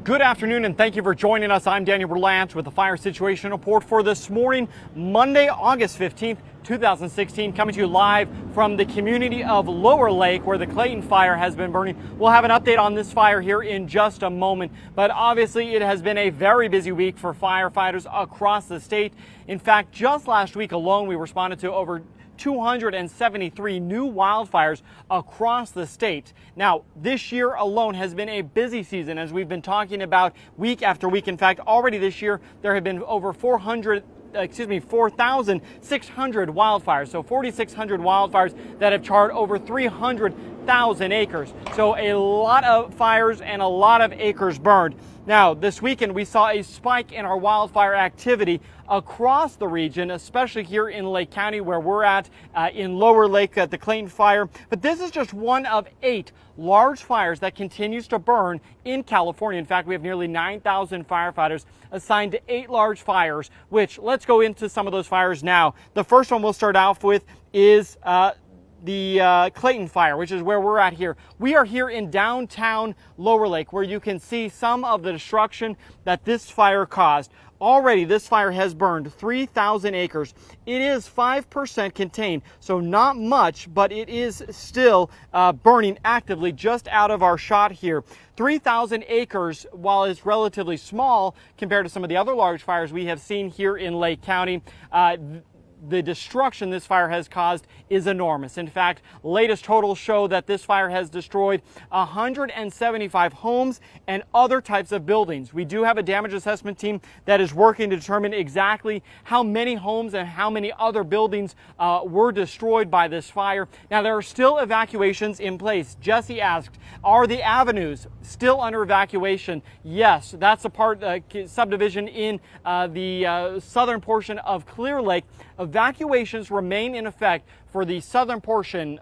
Good afternoon and thank you for joining us. I'm Daniel Berlant with the fire situation report for this morning, Monday, August 15th, 2016, coming to you live from the community of Lower Lake where the Clayton Fire has been burning. We'll have an update on this fire here in just a moment, but obviously it has been a very busy week for firefighters across the state. In fact, just last week alone, we responded to over 273 new wildfires across the state. Now, this year alone has been a busy season, as we've been talking about week after week. In fact, already this year, there have been over 4,600 wildfires. So 4,600 wildfires that have charred over 300,000 acres. So a lot of fires and a lot of acres burned. Now, this weekend, we saw a spike in our wildfire activity across the region, especially here in Lake County where we're at in Lower Lake at the Clayton Fire. But this is just one of 8 large fires that continues to burn in California. In fact, we have nearly 9,000 firefighters assigned to 8 large fires, which let's go into some of those fires now. The first one we'll start off with is the Clayton Fire, which is where we're at here. We are here in downtown Lower Lake, where you can see some of the destruction that this fire caused. Already, this fire has burned 3,000 acres. It is 5% contained, so not much, but it is still burning actively just out of our shot here. 3,000 acres, while it's relatively small compared to some of the other large fires we have seen here in Lake County, the destruction this fire has caused is enormous. In fact, latest totals show that this fire has destroyed 175 homes and other types of buildings. We do have a damage assessment team that is working to determine exactly how many homes and how many other buildings were destroyed by this fire. Now, there are still evacuations in place. Jesse asked, are the avenues still under evacuation? Yes, that's a part subdivision in the southern portion of Clear Lake. Evacuations remain in effect for the southern portion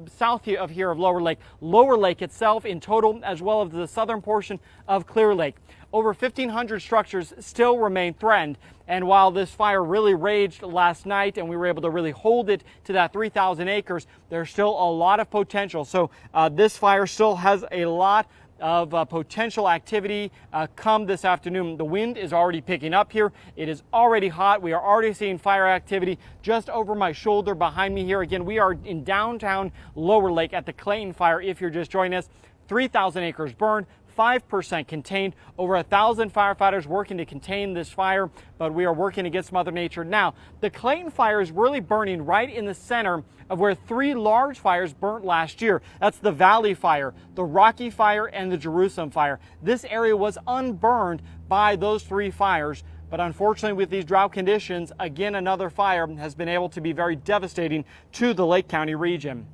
south of here of Lower Lake. Lower Lake itself in total, as well as the southern portion of Clear Lake. Over 1,500 structures still remain threatened. And while this fire really raged last night and we were able to really hold it to that 3,000 acres, there's still a lot of potential. So this fire still has a lot of potential activity come this afternoon. The wind is already picking up here. It is already hot. We are already seeing fire activity just over my shoulder behind me here. Again, we are in downtown Lower Lake at the Clayton Fire. If you're just joining us, 3,000 acres burned, 5% contained, over 1,000 firefighters working to contain this fire, but we are working against Mother Nature. Now, the Clayton Fire is really burning right in the center of where 3 large fires burnt last year. That's the Valley Fire, the Rocky Fire, and the Jerusalem Fire. This area was unburned by those 3 fires, but unfortunately with these drought conditions, again, another fire has been able to be very devastating to the Lake County region.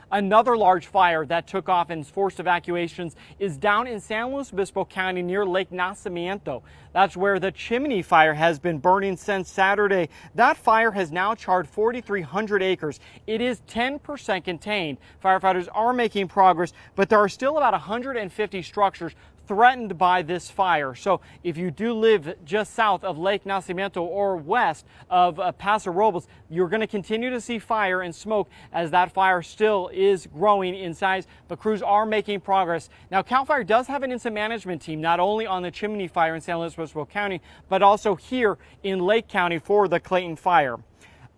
Another large fire that took off and forced evacuations is down in San Luis Obispo County near Lake Nacimiento. That's where the Chimney Fire has been burning since Saturday. That fire has now charred 4,300 acres. It is 10% contained. Firefighters are making progress, but there are still about 150 structures threatened by this fire. So if you do live just south of Lake Nacimiento or west of Paso Robles, you're going to continue to see fire and smoke as that fire still is growing in size, but crews are making progress. Now, CAL FIRE does have an incident management team, not only on the Chimney Fire in San Luis Obispo County, but also here in Lake County for the Clayton Fire.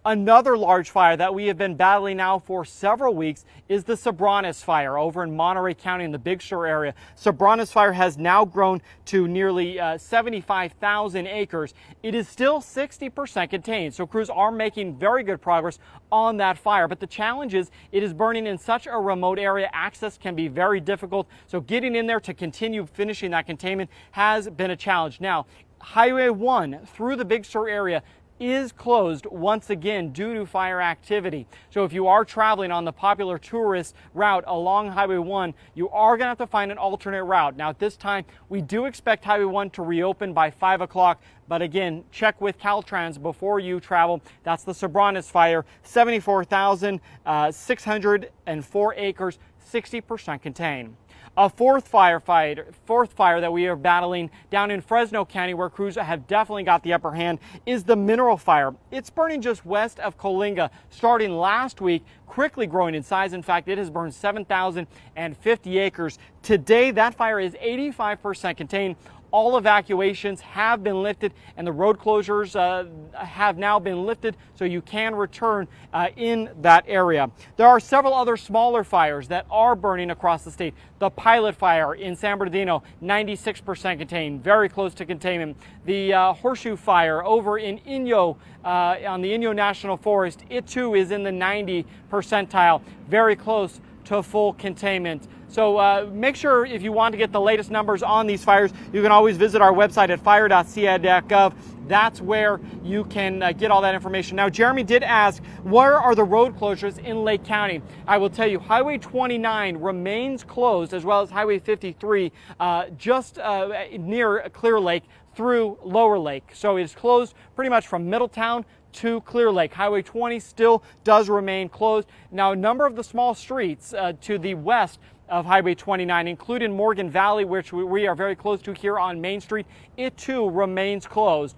Another large fire that we have been battling now for several weeks is the Sobranes Fire over in Monterey County in the Big Sur area. Sobranes Fire has now grown to nearly 75,000 acres. It is still 60% contained, so crews are making very good progress on that fire. But the challenge is it is burning in such a remote area. Access can be very difficult, so getting in there to continue finishing that containment has been a challenge. Now, Highway 1 through the Big Sur area is closed once again due to fire activity. So if you are traveling on the popular tourist route along Highway 1, you are going to have to find an alternate route. Now at this time, we do expect Highway 1 to reopen by 5 o'clock, but again, check with Caltrans before you travel. That's the Sobranes Fire, 74,604 acres, 60% contained. A fourth fire that we are battling down in Fresno County, where crews have definitely got the upper hand, is the mineral fire. It's burning just west of Coalinga, starting last week, quickly growing in size. In fact, it has burned 7,050 acres. Today, that fire is 85% contained. All evacuations have been lifted, and the road closures have now been lifted, so you can return in that area. There are several other smaller fires that are burning across the state. The Pilot Fire in San Bernardino, 96% contained, very close to containment. The Horseshoe Fire over in Inyo, on the Inyo National Forest, it too is in the 90 percentile, very close to full containment. So make sure, if you want to get the latest numbers on these fires, you can always visit our website at fire.ca.gov. That's where you can get all that information. Now, Jeremy did ask, where are the road closures in Lake County? I will tell you, Highway 29 remains closed, as well as Highway 53, just near Clear Lake through Lower Lake. So it is closed pretty much from Middletown to Clear Lake. Highway 20 still does remain closed. Now, a number of the small streets to the west of Highway 29, including Morgan Valley, which we are very close to here on Main Street, it too remains closed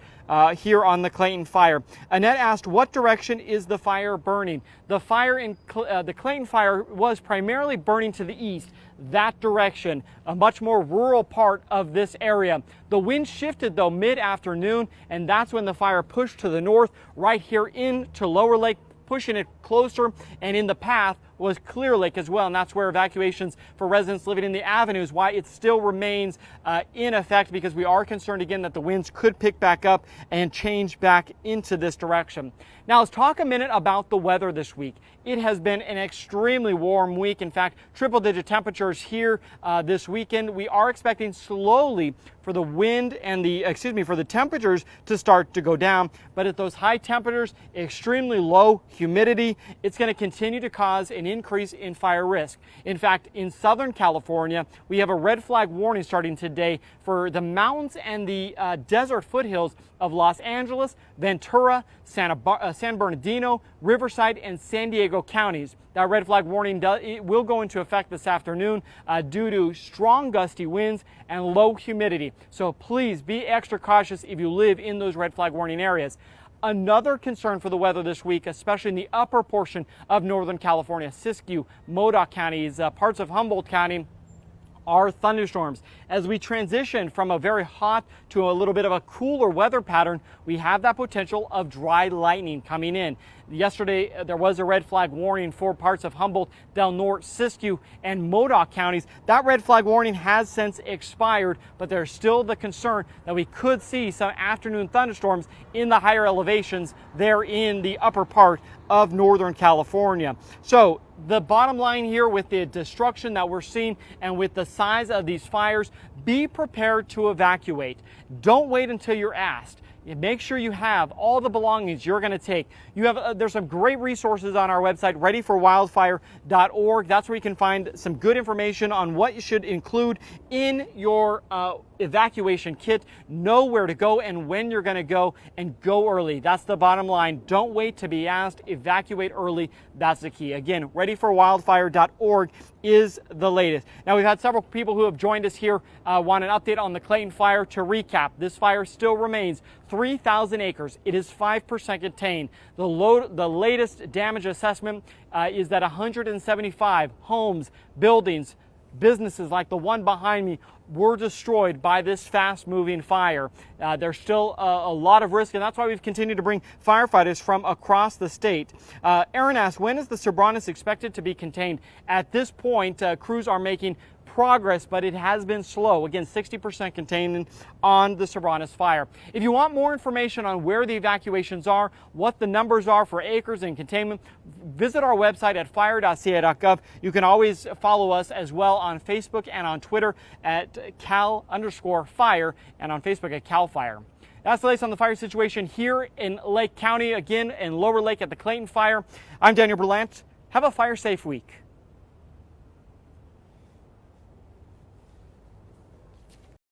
here on the Clayton Fire. Annette asked, what direction is the fire burning? The fire in the Clayton Fire was primarily burning to the east, that direction, a much more rural part of this area. The wind shifted though mid-afternoon, and that's when the fire pushed to the north, right here into Lower Lake, pushing it closer, and in the path was Clear Lake as well, and that's where evacuations for residents living in the avenues, why it still remains in effect, because we are concerned again that the winds could pick back up and change back into this direction. Now let's talk a minute about the weather this week. It has been an extremely warm week. In fact, triple-digit temperatures here this weekend. We are expecting slowly for the wind and for the temperatures to start to go down. But at those high temperatures, extremely low humidity, it's going to continue to cause an increase in fire risk. In fact, in Southern California, we have a red flag warning starting today for the mountains and the desert foothills of Los Angeles, Ventura, San Bernardino, Riverside, and San Diego counties. That red flag warning will go into effect this afternoon due to strong gusty winds and low humidity. So please be extra cautious if you live in those red flag warning areas. Another concern for the weather this week, especially in the upper portion of Northern California, Siskiyou, Modoc counties, parts of Humboldt County, are thunderstorms. As we transition from a very hot to a little bit of a cooler weather pattern, we have that potential of dry lightning coming in. Yesterday, there was a red flag warning for parts of Humboldt, Del Norte, Siskiyou, and Modoc counties. That red flag warning has since expired, but there's still the concern that we could see some afternoon thunderstorms in the higher elevations there in the upper part of Northern California. So the bottom line here, with the destruction that we're seeing and with the size of these fires, be prepared to evacuate. Don't wait until you're asked. Make sure you have all the belongings you're going to take. There's some great resources on our website, readyforwildfire.org. That's where you can find some good information on what you should include in your evacuation kit. Know where to go and when you're going to go, and go early. That's the bottom line. Don't wait to be asked. Evacuate early. That's the key. Again, readyforwildfire.org is the latest. Now, we've had several people who have joined us here want an update on the Clayton Fire. To recap, this fire still remains 3,000 acres. It is 5% contained. The latest damage assessment is that 175 homes, buildings, businesses like the one behind me were destroyed by this fast-moving fire. There's still a lot of risk, and that's why we've continued to bring firefighters from across the state. Aaron asked, when is the Sobranas expected to be contained? At this point, crews are making progress, but it has been slow. Again, 60% containment on the Sobranas fire. If you want more information on where the evacuations are, what the numbers are for acres and containment, visit our website at fire.ca.gov. You can always follow us as well on Facebook and on Twitter at cal_fire and on Facebook at Cal Fire. That's the latest on the fire situation here in Lake County, again in Lower Lake at the Clayton Fire. I'm Daniel Berlant. Have a fire-safe week.